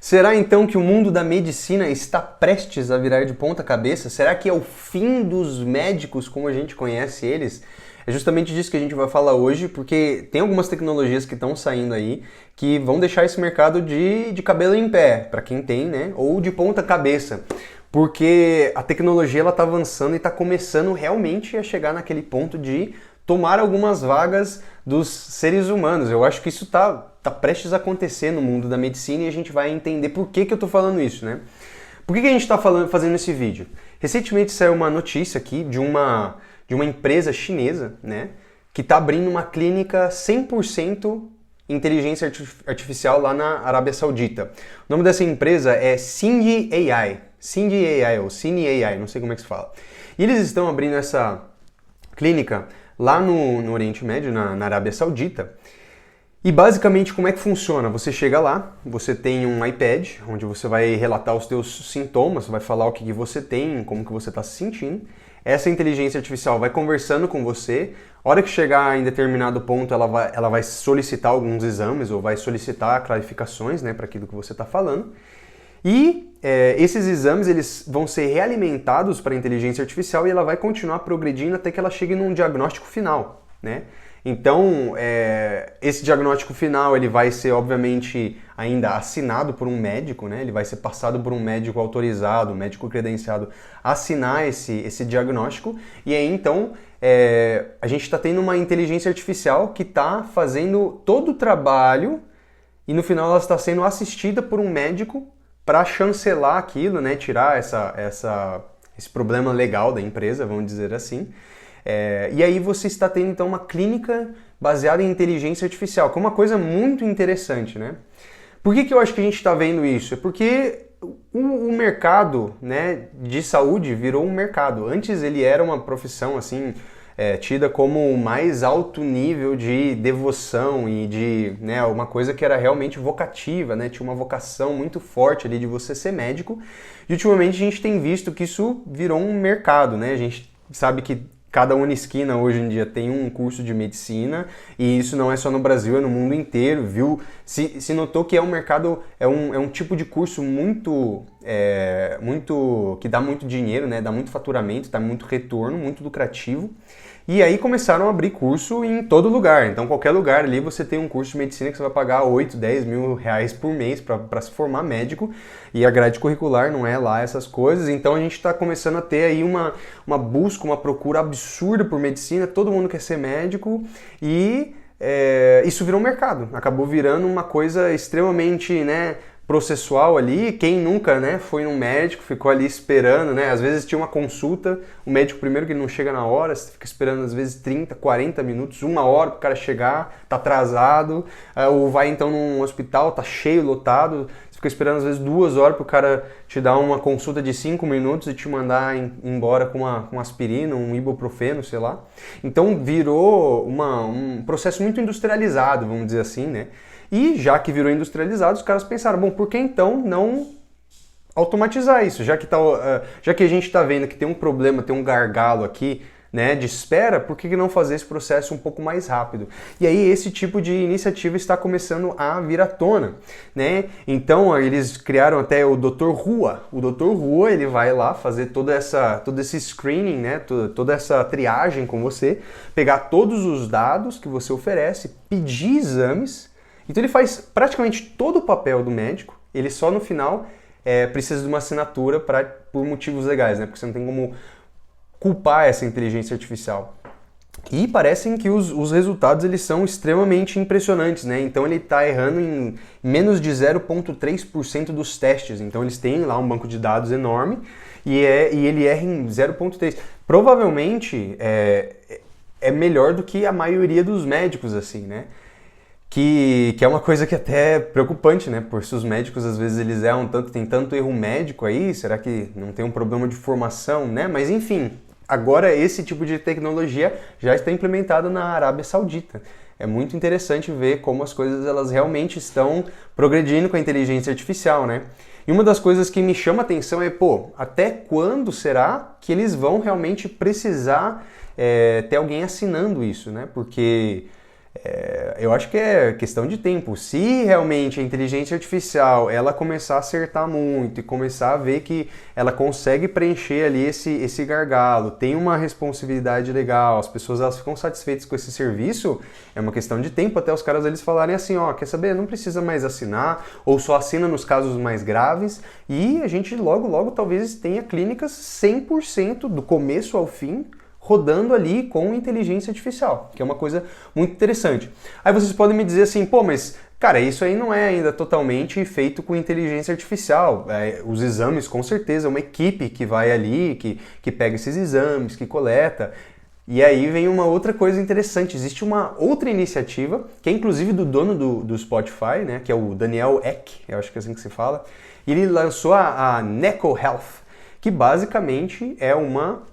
Será então que o mundo da medicina está prestes a virar de ponta cabeça? Será que é o fim dos médicos como a gente conhece eles? É justamente disso que a gente vai falar hoje, porque tem algumas tecnologias que estão saindo aí que vão deixar esse mercado de cabelo em pé, para quem tem, né? Ou de ponta cabeça. Porque a tecnologia ela está avançando e está começando realmente a chegar naquele ponto de tomar algumas vagas dos seres humanos. Eu acho que isso tá prestes a acontecer no mundo da medicina e a gente vai entender por que eu tô falando isso, né? Por que a gente está fazendo esse vídeo? Recentemente saiu uma notícia aqui de uma empresa chinesa, né, que está abrindo uma clínica 100% inteligência artificial lá na Arábia Saudita. O nome dessa empresa é Xingyi AI. Xingyi AI ou Cine AI, não sei como é que se fala. E eles estão abrindo essa clínica lá no Oriente Médio, na Arábia Saudita. E basicamente como é que funciona? Você chega lá, você tem um iPad, onde você vai relatar os teus sintomas, vai falar o que você tem, como que você está se sentindo. Essa inteligência artificial vai conversando com você. A hora que chegar em determinado ponto, ela vai solicitar alguns exames ou vai solicitar clarificações, né, para aquilo que você está falando. E esses exames eles vão ser realimentados para a inteligência artificial e ela vai continuar progredindo até que ela chegue num diagnóstico final, né? Então, esse diagnóstico final ele vai ser, obviamente, ainda assinado por um médico, né? Ele vai ser passado por um médico autorizado, um médico credenciado, assinar esse diagnóstico. E aí, então, a gente está tendo uma inteligência artificial que está fazendo todo o trabalho e, no final, ela está sendo assistida por um médico para chancelar aquilo, né? Tirar esse problema legal da empresa, vamos dizer assim. E aí você está tendo então uma clínica baseada em inteligência artificial, que é uma coisa muito interessante, né? Por que eu acho que a gente está vendo isso? É porque o mercado, né, de saúde virou um mercado. Antes ele era uma profissão assim tida como o mais alto nível de devoção e de, né, uma coisa que era realmente vocativa, né? Tinha uma vocação muito forte ali de você ser médico. E ultimamente a gente tem visto que isso virou um mercado, né? A gente sabe que cada Unisquina hoje em dia tem um curso de medicina e isso não é só no Brasil, é no mundo inteiro, viu? Se notou que é um mercado, é um tipo de curso muito que dá muito dinheiro, né? Dá muito faturamento, dá muito retorno, muito lucrativo. E aí começaram a abrir curso em todo lugar. Então, qualquer lugar ali você tem um curso de medicina que você vai pagar 8, 10 mil reais por mês para se formar médico. E a grade curricular não é lá essas coisas. Então, a gente está começando a ter aí uma busca, uma procura absurda por medicina. Todo mundo quer ser médico e isso virou um mercado. Acabou virando uma coisa extremamente, né, processual ali. Quem nunca, né, foi num médico, ficou ali esperando, né? Às vezes tinha uma consulta, o médico primeiro que ele não chega na hora, você fica esperando às vezes 30, 40 minutos, 1 hora para o cara chegar, tá atrasado, ou vai então num hospital, tá cheio, lotado, você fica esperando às vezes 2 horas para o cara te dar uma consulta de 5 minutos e te mandar embora com uma aspirina, um ibuprofeno, sei lá. Então virou um processo muito industrializado, vamos dizer assim, né? E já que virou industrializado, os caras pensaram, bom, por que então não automatizar isso? Já que a gente está vendo que tem um problema, tem um gargalo aqui, né, de espera, por que não fazer esse processo um pouco mais rápido? E aí esse tipo de iniciativa está começando a vir à tona, né? Então eles criaram até o Dr. Rua. O Dr. Rua, ele vai lá fazer todo esse screening, né, toda essa triagem com você, pegar todos os dados que você oferece, pedir exames. Então ele faz praticamente todo o papel do médico, ele só no final precisa de uma assinatura por motivos legais, né? Porque você não tem como culpar essa inteligência artificial. E parecem que os resultados eles são extremamente impressionantes, né? Então ele está errando em menos de 0,3% dos testes. Então eles têm lá um banco de dados enorme e ele erra em 0,3%. Provavelmente é melhor do que a maioria dos médicos, assim, né? Que é uma coisa que até é preocupante, né? Por se os médicos às vezes eles erram tanto, tem tanto erro médico aí, será que não tem um problema de formação, né? Mas enfim, agora esse tipo de tecnologia já está implementado na Arábia Saudita. É muito interessante ver como as coisas elas realmente estão progredindo com a inteligência artificial, né? E uma das coisas que me chama a atenção é, até quando será que eles vão realmente precisar ter alguém assinando isso, né? Porque Eu acho que é questão de tempo. Se realmente a inteligência artificial ela começar a acertar muito e começar a ver que ela consegue preencher ali esse gargalo, tem uma responsividade legal, as pessoas elas ficam satisfeitas com esse serviço, é uma questão de tempo até os caras eles falarem assim, ó, quer saber, não precisa mais assinar, ou só assina nos casos mais graves, e a gente logo talvez tenha clínicas 100% do começo ao fim, rodando ali com inteligência artificial, que é uma coisa muito interessante. Aí vocês podem me dizer assim, pô, mas cara, isso aí não é ainda totalmente feito com inteligência artificial. Os exames, com certeza, é uma equipe que vai ali, que pega esses exames, que coleta. E aí vem uma outra coisa interessante, existe uma outra iniciativa, que é inclusive do dono do Spotify, né, que é o Daniel Ek, eu acho que é assim que se fala, e ele lançou a Neko Health, que basicamente é uma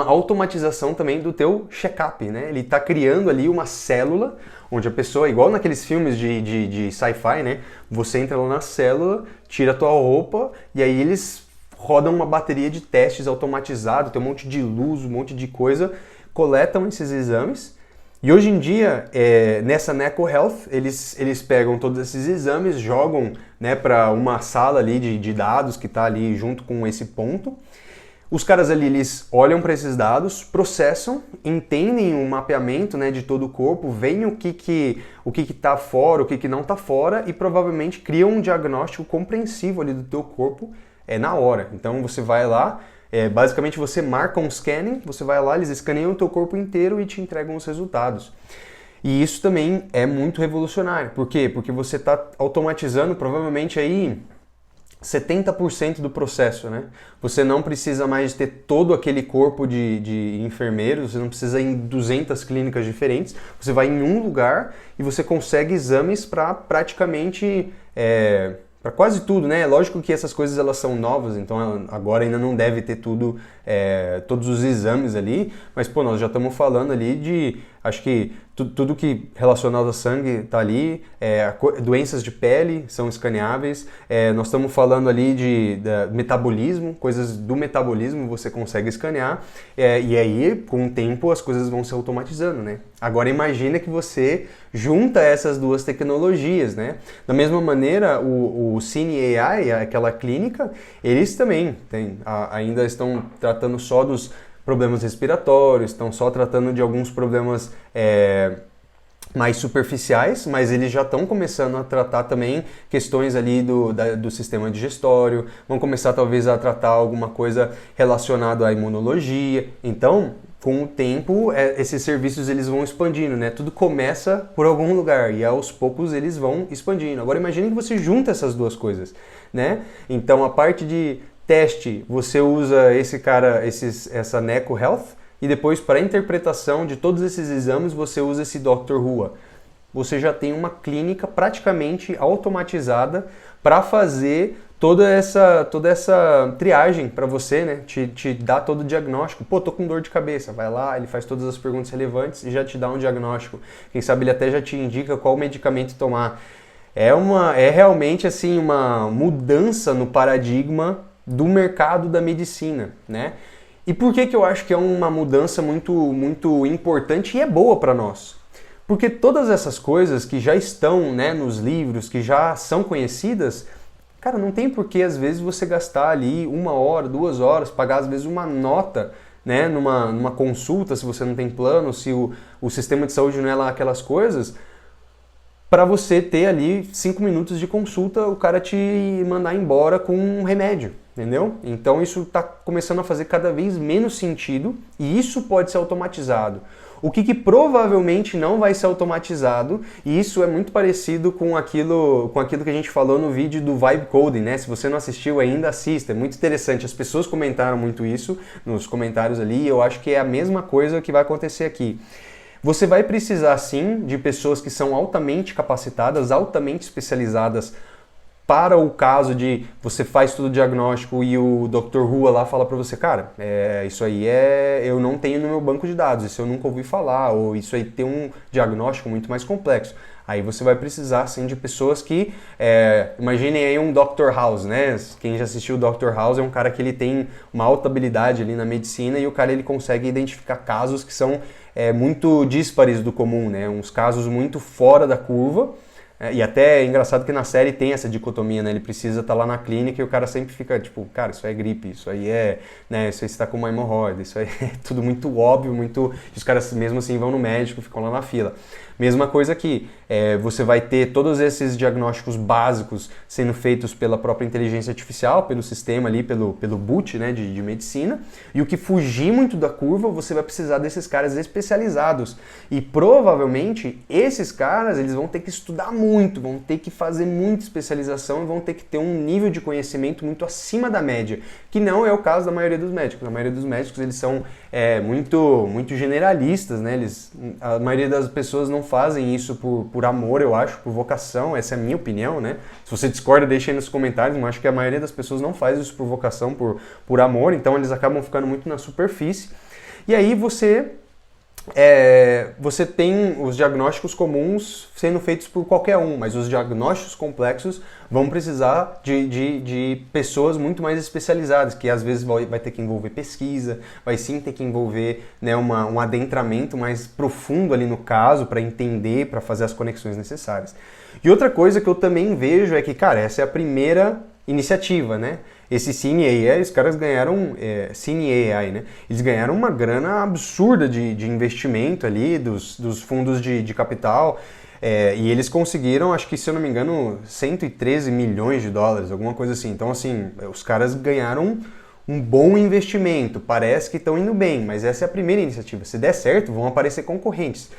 automatização também do teu check-up, né? Ele está criando ali uma célula onde a pessoa, igual naqueles filmes de sci-fi, né? Você entra lá na célula, tira a tua roupa e aí eles rodam uma bateria de testes automatizado, tem um monte de luz, um monte de coisa, coletam esses exames. E hoje em dia, nessa Neko Health, eles pegam todos esses exames, jogam, né, para uma sala ali de dados que está ali junto com esse ponto. Os caras ali, eles olham para esses dados, processam, entendem o mapeamento, né, de todo o corpo, veem o que tá fora, o que não tá fora e provavelmente criam um diagnóstico compreensivo ali do teu corpo na hora. Então você vai lá, basicamente você marca um scanning, você vai lá, eles escaneiam o teu corpo inteiro e te entregam os resultados. E isso também é muito revolucionário. Por quê? Porque você está automatizando provavelmente aí 70% do processo, né? Você não precisa mais ter todo aquele corpo de enfermeiros, você não precisa ir em 200 clínicas diferentes, você vai em um lugar e você consegue exames para praticamente, para quase tudo, né? Lógico que essas coisas elas são novas, então agora ainda não deve ter tudo, todos os exames ali, mas pô, nós já estamos falando ali de, acho que tudo que relacionado a sangue está ali, doenças de pele são escaneáveis, nós estamos falando ali de metabolismo, coisas do metabolismo você consegue escanear, e aí com o tempo as coisas vão se automatizando, né? Agora imagina que você junta essas duas tecnologias, né? Da mesma maneira, o Cine AI, aquela clínica, eles também ainda estão tratando só dos problemas respiratórios, estão só tratando de alguns problemas mais superficiais, mas eles já estão começando a tratar também questões ali do sistema digestório, vão começar talvez a tratar alguma coisa relacionada à imunologia. Então, com o tempo, esses serviços eles vão expandindo, né? Tudo começa por algum lugar e aos poucos eles vão expandindo. Agora imagine que você junta essas duas coisas, né? Então a parte de teste, você usa essa Neko Health e depois para a interpretação de todos esses exames você usa esse Dr. Hua. Você já tem uma clínica praticamente automatizada para fazer toda essa triagem para você, né? Te dá todo o diagnóstico. Pô, tô com dor de cabeça. Vai lá, ele faz todas as perguntas relevantes e já te dá um diagnóstico. Quem sabe ele até já te indica qual medicamento tomar. É realmente assim uma mudança no paradigma do mercado da medicina, né? E por que eu acho que é uma mudança muito, muito importante e é boa para nós? Porque todas essas coisas que já estão, né, nos livros, que já são conhecidas, cara, não tem por que às vezes você gastar ali 1 hora, 2 horas, pagar às vezes uma nota, né, numa consulta, se você não tem plano, se o sistema de saúde não é lá aquelas coisas, para você ter ali 5 minutos de consulta, o cara te mandar embora com um remédio, entendeu? Então isso está começando a fazer cada vez menos sentido e isso pode ser automatizado. O que provavelmente não vai ser automatizado, e isso é muito parecido com aquilo que a gente falou no vídeo do Vibe Coding, né? Se você não assistiu ainda, assista, é muito interessante. As pessoas comentaram muito isso nos comentários ali e eu acho que é a mesma coisa que vai acontecer aqui. Você vai precisar sim de pessoas que são altamente capacitadas, altamente especializadas para o caso de você faz todo o diagnóstico e o Dr. Hua lá fala para você, cara, isso aí eu não tenho no meu banco de dados, isso eu nunca ouvi falar, ou isso aí tem um diagnóstico muito mais complexo. Aí você vai precisar, sim, de pessoas que, imaginem aí um Dr. House, né? Quem já assistiu o Dr. House é um cara que ele tem uma alta habilidade ali na medicina e o cara ele consegue identificar casos que são muito díspares do comum, né? Uns casos muito fora da curva. E até é engraçado que na série tem essa dicotomia, né? Ele precisa estar lá na clínica e o cara sempre fica tipo, cara, isso aí é gripe, isso aí é, né? Isso aí está com uma hemorroida, isso aí é tudo muito óbvio, muito... Os caras mesmo assim vão no médico, ficam lá na fila. Mesma coisa aqui, você vai ter todos esses diagnósticos básicos sendo feitos pela própria inteligência artificial, pelo sistema ali, pelo boot, né, de medicina, e o que fugir muito da curva, você vai precisar desses caras especializados. E provavelmente esses caras, eles vão ter que estudar muito, vão ter que fazer muita especialização e vão ter que ter um nível de conhecimento muito acima da média, que não é o caso da maioria dos médicos. A maioria dos médicos, eles são muito generalistas, né? A maioria das pessoas não fazem isso por amor, eu acho, por vocação, essa é a minha opinião, né? Se você discorda, deixa aí nos comentários, mas acho que a maioria das pessoas não faz isso por vocação, por amor, então eles acabam ficando muito na superfície. E aí você tem os diagnósticos comuns sendo feitos por qualquer um, mas os diagnósticos complexos vão precisar de pessoas muito mais especializadas, que às vezes vai ter que envolver pesquisa, vai sim ter que envolver, né, um adentramento mais profundo ali no caso, para entender, para fazer as conexões necessárias. E outra coisa que eu também vejo é que, cara, essa é a primeira iniciativa, né? Esse Cine AI, os caras ganharam, Cine AI, né? Eles ganharam uma grana absurda de investimento ali, dos fundos de capital, e eles conseguiram, acho que se eu não me engano, 113 milhões de dólares, alguma coisa assim. Então, assim, os caras ganharam um bom investimento, parece que estão indo bem, mas essa é a primeira iniciativa. Se der certo, vão aparecer concorrentes.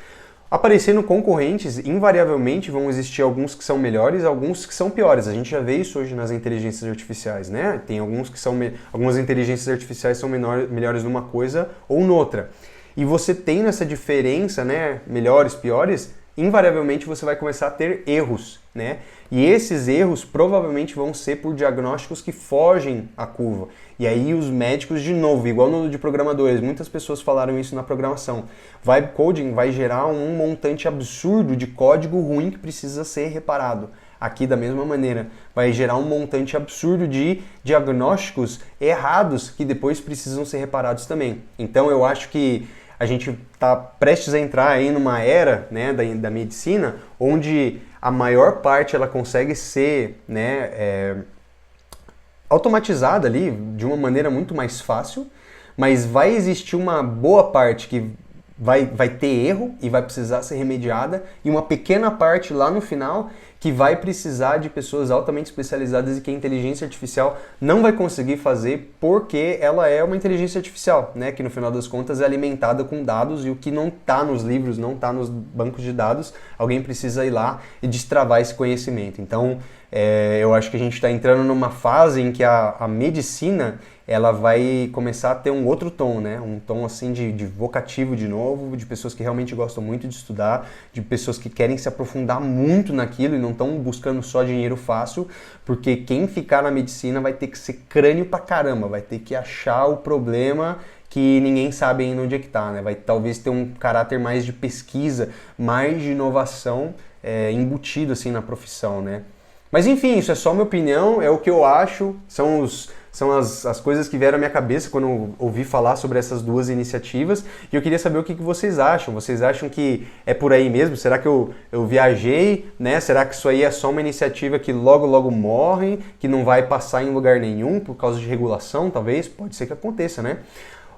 Aparecendo concorrentes, invariavelmente vão existir alguns que são melhores, alguns que são piores. A gente já vê isso hoje nas inteligências artificiais, né? Tem alguns que algumas inteligências artificiais são melhores numa coisa ou noutra. E você tendo essa diferença, né, melhores, piores, invariavelmente você vai começar a ter erros, né? E esses erros provavelmente vão ser por diagnósticos que fogem à curva. E aí os médicos, de novo, igual no de programadores, muitas pessoas falaram isso na programação. Vibe coding vai gerar um montante absurdo de código ruim que precisa ser reparado. Aqui, da mesma maneira, vai gerar um montante absurdo de diagnósticos errados que depois precisam ser reparados também. Então eu acho que a gente está prestes a entrar aí numa era, né, da medicina, onde a maior parte ela consegue ser, né, automatizada ali de uma maneira muito mais fácil, mas vai existir uma boa parte que vai ter erro e vai precisar ser remediada, e uma pequena parte lá no final que vai precisar de pessoas altamente especializadas e que a inteligência artificial não vai conseguir fazer porque ela é uma inteligência artificial, né? Que no final das contas é alimentada com dados, e o que não está nos livros, não está nos bancos de dados, alguém precisa ir lá e destravar esse conhecimento. Então, eu acho que a gente está entrando numa fase em que a medicina ela vai começar a ter um outro tom, né? Um tom assim de vocativo de novo, de pessoas que realmente gostam muito de estudar, de pessoas que querem se aprofundar muito naquilo e não estão buscando só dinheiro fácil, porque quem ficar na medicina vai ter que ser crânio pra caramba, vai ter que achar o problema que ninguém sabe ainda onde é que tá, né? Vai talvez ter um caráter mais de pesquisa, mais de inovação embutido assim na profissão, né? Mas enfim, isso é só minha opinião, é o que eu acho, são as coisas que vieram à minha cabeça quando eu ouvi falar sobre essas duas iniciativas, e eu queria saber o que vocês acham. Vocês acham que é por aí mesmo? Será que eu viajei, né? Será que isso aí é só uma iniciativa que logo morre, que não vai passar em lugar nenhum por causa de regulação, talvez? Pode ser que aconteça, né?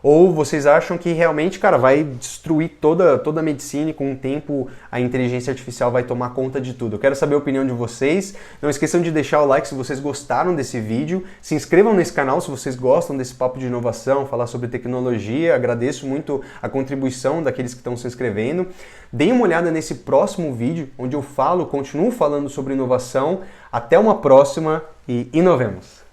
Ou vocês acham que realmente, cara, vai destruir toda a medicina e com o tempo a inteligência artificial vai tomar conta de tudo? Eu quero saber a opinião de vocês. Não esqueçam de deixar o like se vocês gostaram desse vídeo. Se inscrevam nesse canal se vocês gostam desse papo de inovação, falar sobre tecnologia. Agradeço muito a contribuição daqueles que estão se inscrevendo. Deem uma olhada nesse próximo vídeo, onde eu continuo falando sobre inovação. Até uma próxima e inovemos!